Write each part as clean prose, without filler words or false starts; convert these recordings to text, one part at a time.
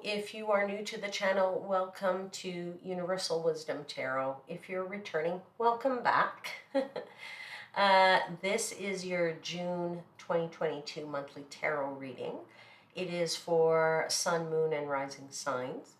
if you are new to the channel, welcome to Universal Wisdom Tarot. If you're returning, welcome back. This is your June 2022 monthly tarot reading. It is for Sun, Moon, and Rising signs.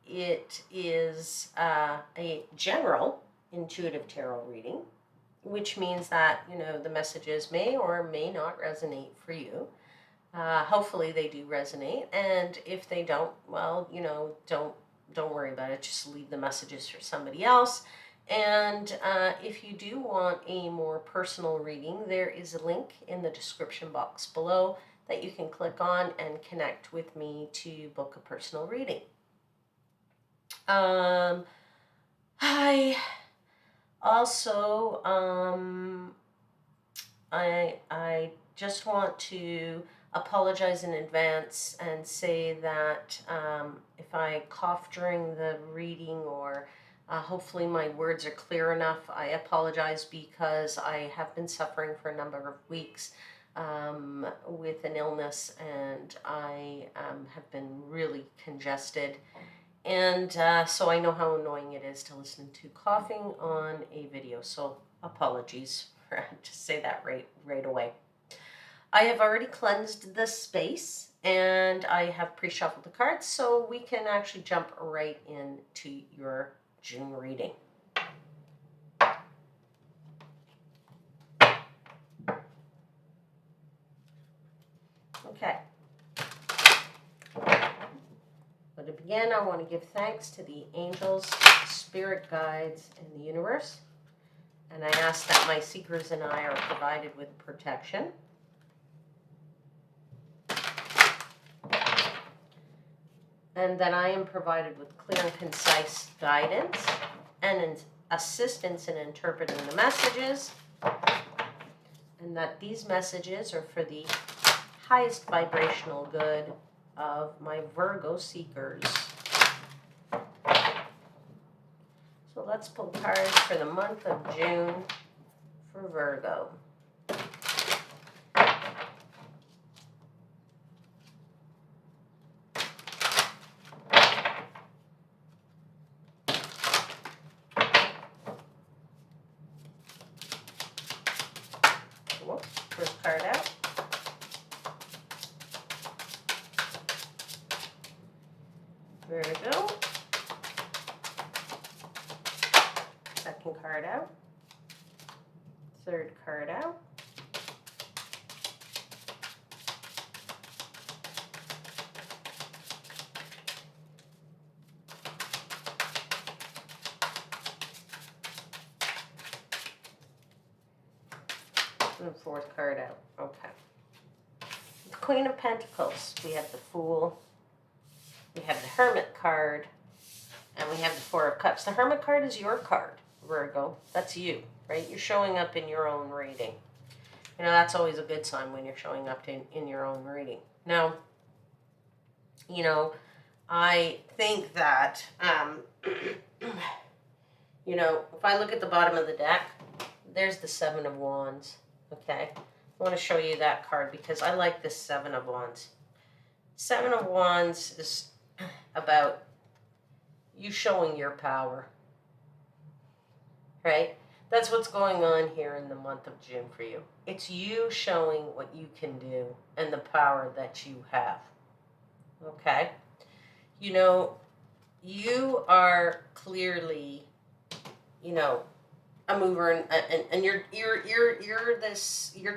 It is a general intuitive tarot reading, which means that, the messages may or may not resonate for you. Hopefully they do resonate, and if they don't, well, don't worry about it. Just leave the messages for somebody else. And if you do want a more personal reading, there is a link in the description box below that you can click on and connect with me to book a personal reading. I also I just want to apologize in advance and say that if I cough during the reading, or hopefully my words are clear enough, I apologize, because I have been suffering for a number of weeks with an illness, and I have been really congested. And so I know how annoying it is to listen to coughing on a video, so apologies. To say that right away. I have already cleansed the space, and I have pre-shuffled the cards, so we can actually jump right into your June reading. Okay. But to begin, I want to give thanks to the angels, spirit guides, and the universe. And I ask that my seekers and I are provided with protection. And that I am provided with clear and concise guidance and assistance in interpreting the messages. And that these messages are for the highest vibrational good of my Virgo seekers. So let's pull cards for the month of June for Virgo. First card out. Virgo. Second card out. Third card out. And fourth card out. Okay. The Queen of Pentacles. We have the Fool. We have the Hermit card. And we have the Four of Cups. The Hermit card is your card, Virgo. That's you, right? You're showing up in your own reading. That's always a good sign when you're showing up in your own reading. Now, I think that, if I look at the bottom of the deck, there's the Seven of Wands. Okay, I want to show you that card because I like this Seven of Wands. Seven of Wands is about you showing your power, right? That's what's going on here in the month of June for you. It's you showing what you can do and the power that you have, okay? You are clearly, a mover, and you're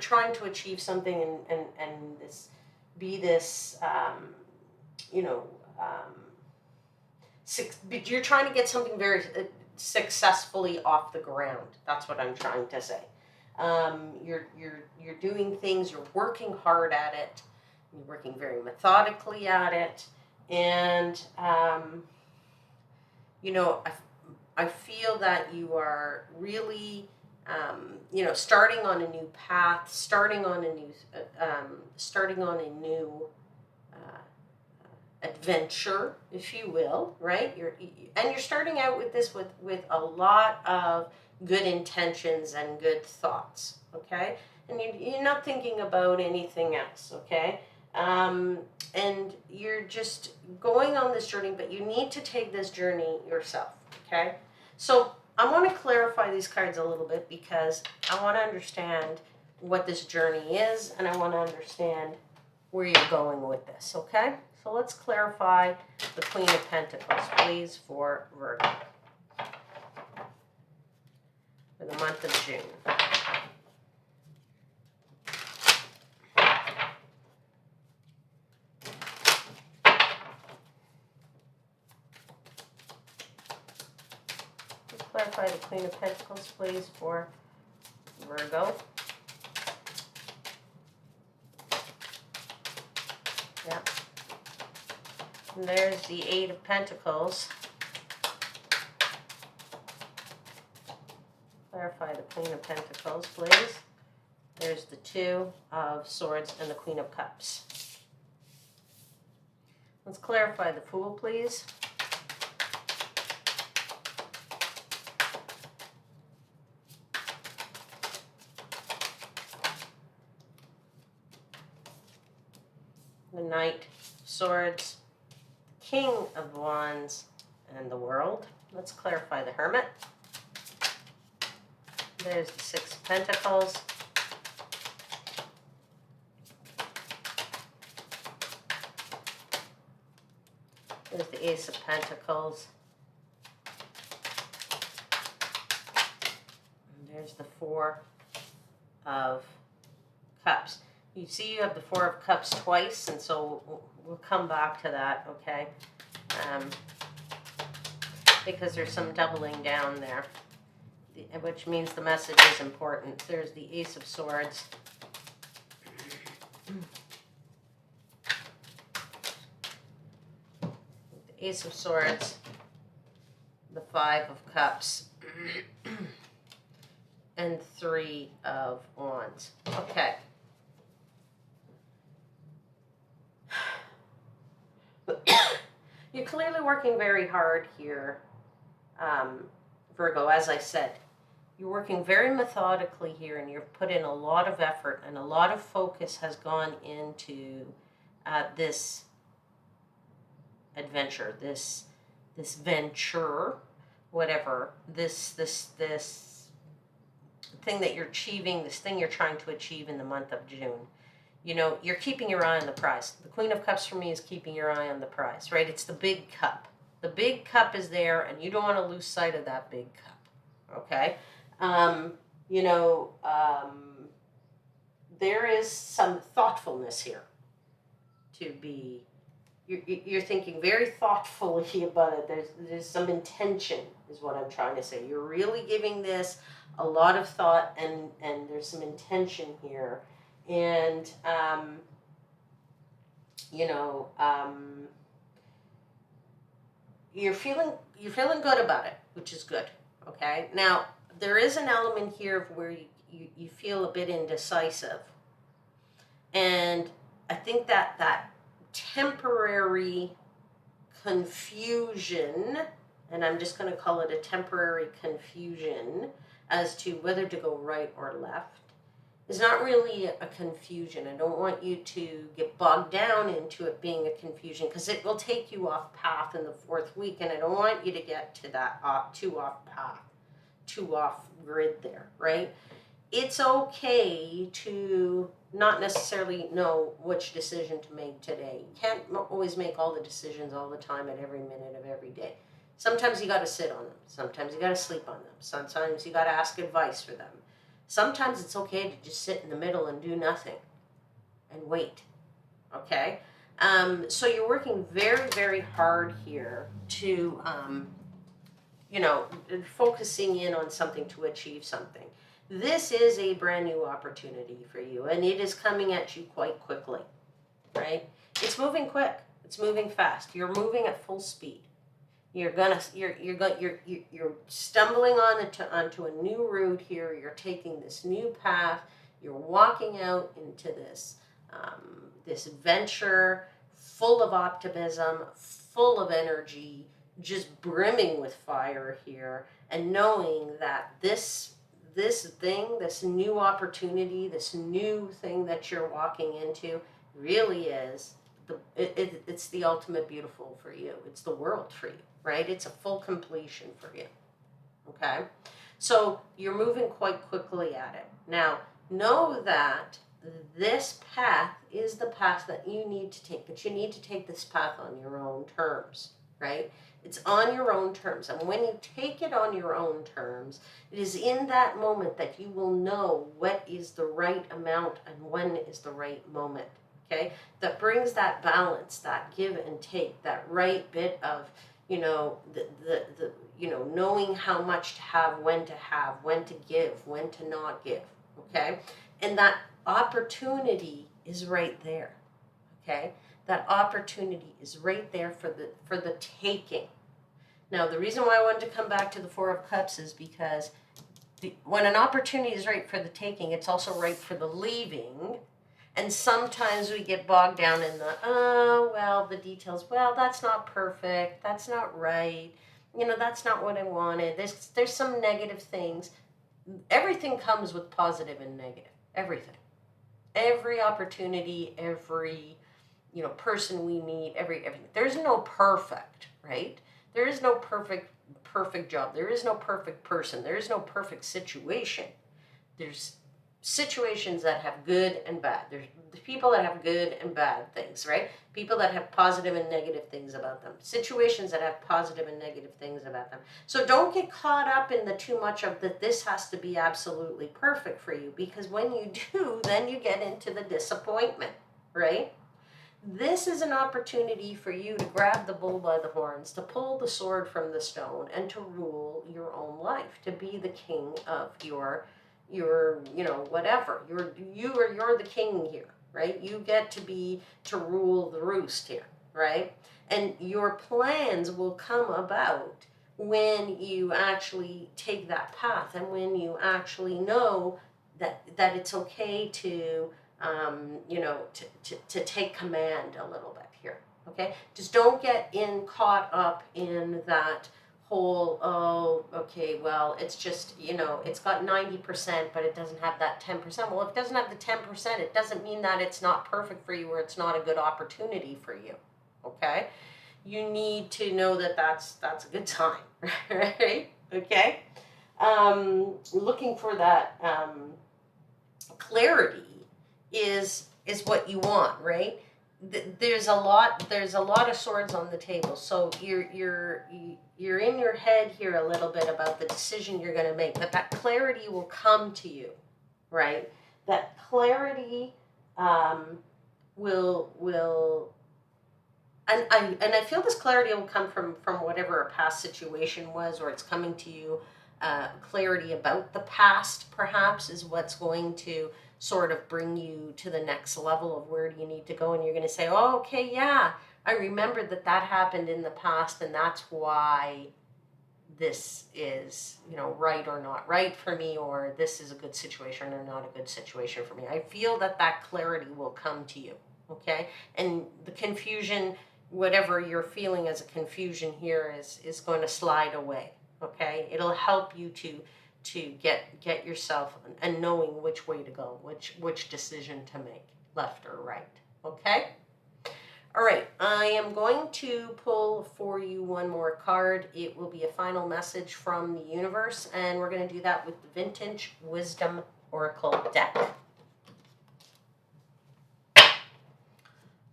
trying to achieve something and be this you're trying to get something very successfully off the ground. That's what I'm trying to say. You're doing things, you're working hard at it, you're working very methodically at it, and I feel that you are really, starting on a new path, starting on a new adventure, if you will, right? You're starting out with this with a lot of good intentions and good thoughts, okay? And you're not thinking about anything else, okay? And you're just going on this journey, but you need to take this journey yourself, okay? So I want to clarify these cards a little bit because I want to understand what this journey is, and I want to understand where you're going with this, okay? So let's clarify the Queen of Pentacles, please, for Virgo for the month of June. Clarify the Queen of Pentacles, please, for Virgo. Yeah. And there's the Eight of Pentacles. Clarify the Queen of Pentacles, please. There's the Two of Swords and the Queen of Cups. Let's clarify the Fool, please. The Knight of Swords, King of Wands, and the World. Let's clarify the Hermit. There's the Six of Pentacles. There's the Ace of Pentacles. And there's the Four of Cups. You see you have the Four of Cups twice, and so we'll come back to that, okay? Because there's some doubling down there, which means the message is important. There's the Ace of Swords. The Ace of Swords, the Five of Cups, and Three of Wands. Okay. You're clearly working very hard here, Virgo. As I said, you're working very methodically here, and you've put in a lot of effort, and a lot of focus has gone into this adventure, this venture, whatever, this thing that you're achieving, this thing you're trying to achieve in the month of June. You know, you're keeping your eye on the prize. The Queen of Cups for me is keeping your eye on the prize, right? It's the big cup. The big cup is there, and you don't want to lose sight of that big cup, okay? There is some thoughtfulness here to be, you're thinking very thoughtfully about it. There's some intention is what I'm trying to say. You're really giving this a lot of thought, and there's some intention here. And, you're feeling good about it, which is good. Okay. Now, there is an element here of where you feel a bit indecisive. And I think that temporary confusion, and I'm just going to call it a temporary confusion as to whether to go right or left, is not really a confusion. I don't want you to get bogged down into it being a confusion, because it will take you off path in the fourth week, and I don't want you to get to that too off path, too off grid there, right? It's okay to not necessarily know which decision to make today. You can't always make all the decisions all the time at every minute of every day. Sometimes you got to sit on them. Sometimes you got to sleep on them. Sometimes you got to ask advice for them. Sometimes it's okay to just sit in the middle and do nothing and wait, okay? So you're working very, very hard here to, focusing in on something to achieve something. This is a brand new opportunity for you, and it is coming at you quite quickly, right? It's moving quick. It's moving fast. You're moving at full speed. You're stumbling onto a new route here. You're taking this new path. You're walking out into this this adventure full of optimism, full of energy, just brimming with fire here, and knowing that this new opportunity, this new thing that you're walking into, really is it's the ultimate beautiful for you. It's the world for you, right? It's a full completion for you. Okay? So you're moving quite quickly at it. Now, know that this path is the path that you need to take, but you need to take this path on your own terms, right? It's on your own terms. And when you take it on your own terms, it is in that moment that you will know what is the right amount and when is the right moment, okay? That brings that balance, that give and take, that right bit of, you know, the you know, knowing how much to have, when to give, when to not give, okay? And that opportunity is right there, okay? That opportunity is right there for the taking. Now, the reason why I wanted to come back to the Four of Cups is because when an opportunity is right for the taking, it's also right for the leaving. And sometimes we get bogged down in the, oh, well, the details. Well, that's not perfect. That's not right. You know, that's not what I wanted. There's some negative things. Everything comes with positive and negative. Everything. Every opportunity, every, you know, person we meet, everything. There's no perfect, right? There is no perfect job. There is no perfect person. There is no perfect situation. There's situations that have good and bad. There's people that have good and bad things, right? People that have positive and negative things about them. Situations that have positive and negative things about them. So don't get caught up in the too much of that this has to be absolutely perfect for you, because when you do, then you get into the disappointment, right? This is an opportunity for you to grab the bull by the horns, to pull the sword from the stone, and to rule your own life, to be the king of your you know, whatever. You're the king here, right? You get to rule the roost here, right? And your plans will come about when you actually take that path, and when you actually know that it's okay to you know, to take command a little bit here, okay? Just don't get caught up in that whole, oh, okay, well, it's just, you know, it's got 90%, but it doesn't have that 10%. Well, if it doesn't have the 10%, it doesn't mean that it's not perfect for you or it's not a good opportunity for you, okay? You need to know that that's a good time, right? Okay? Looking for that clarity is what you want, right? There's a lot of swords on the table, so you're in your head here a little bit about the decision you're going to make, but that clarity will come to you, right? That clarity will and I feel this clarity will come from whatever a past situation was, or it's coming to you. Clarity about the past, perhaps, is what's going to sort of bring you to the next level of where do you need to go. And you're going to say, oh, okay, yeah, I remember that happened in the past, and that's why this is, you know, right or not right for me, or this is a good situation or not a good situation for me. I feel that clarity will come to you, okay? And the confusion, whatever you're feeling as a confusion here, is going to slide away. Okay, it'll help you to get yourself and knowing which way to go, which decision to make, left or right. Okay. All right, I am going to pull for you one more card. It will be a final message from the universe, and we're going to do that with the Vintage Wisdom Oracle deck.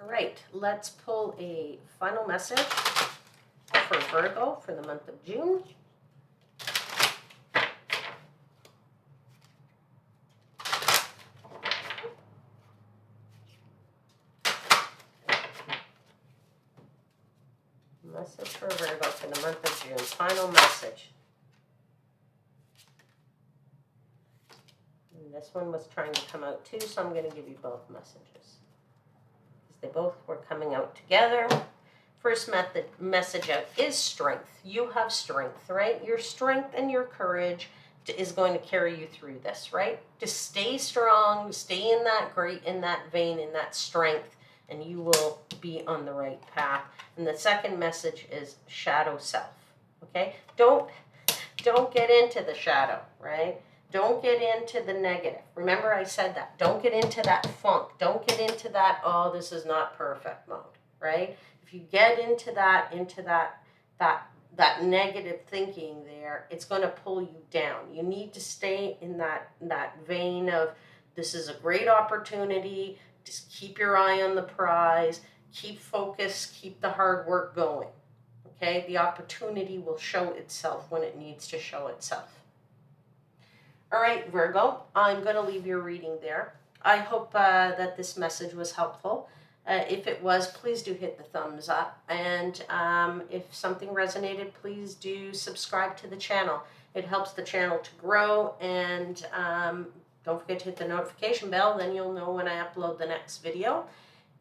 All right, let's pull a final message for Virgo for the month of June. Message for Virgo for the month of June. Final message. And this one was trying to come out too, so I'm going to give you both messages, because they both were coming out together. First message out is strength. You have strength, right? Your strength and your courage is going to carry you through this, right? Just stay strong, stay in that vein, in that strength, and you will be on the right path. And the second message is shadow self, okay? Don't get into the shadow, right? Don't get into the negative. Remember I said that. Don't get into that funk. Don't get into that, oh, this is not perfect mode, right? If you get into that that negative thinking there, it's going to pull you down. You need to stay in that vein of, this is a great opportunity. Just keep your eye on the prize. Keep focused. Keep the hard work going. Okay? The opportunity will show itself when it needs to show itself. All right, Virgo, I'm going to leave your reading there. I hope that this message was helpful. If it was, please do hit the thumbs up. And if something resonated, please do subscribe to the channel. It helps the channel to grow. And don't forget to hit the notification bell. Then you'll know when I upload the next video.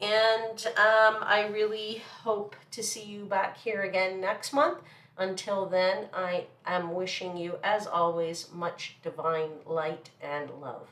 And I really hope to see you back here again next month. Until then, I am wishing you, as always, much divine light and love.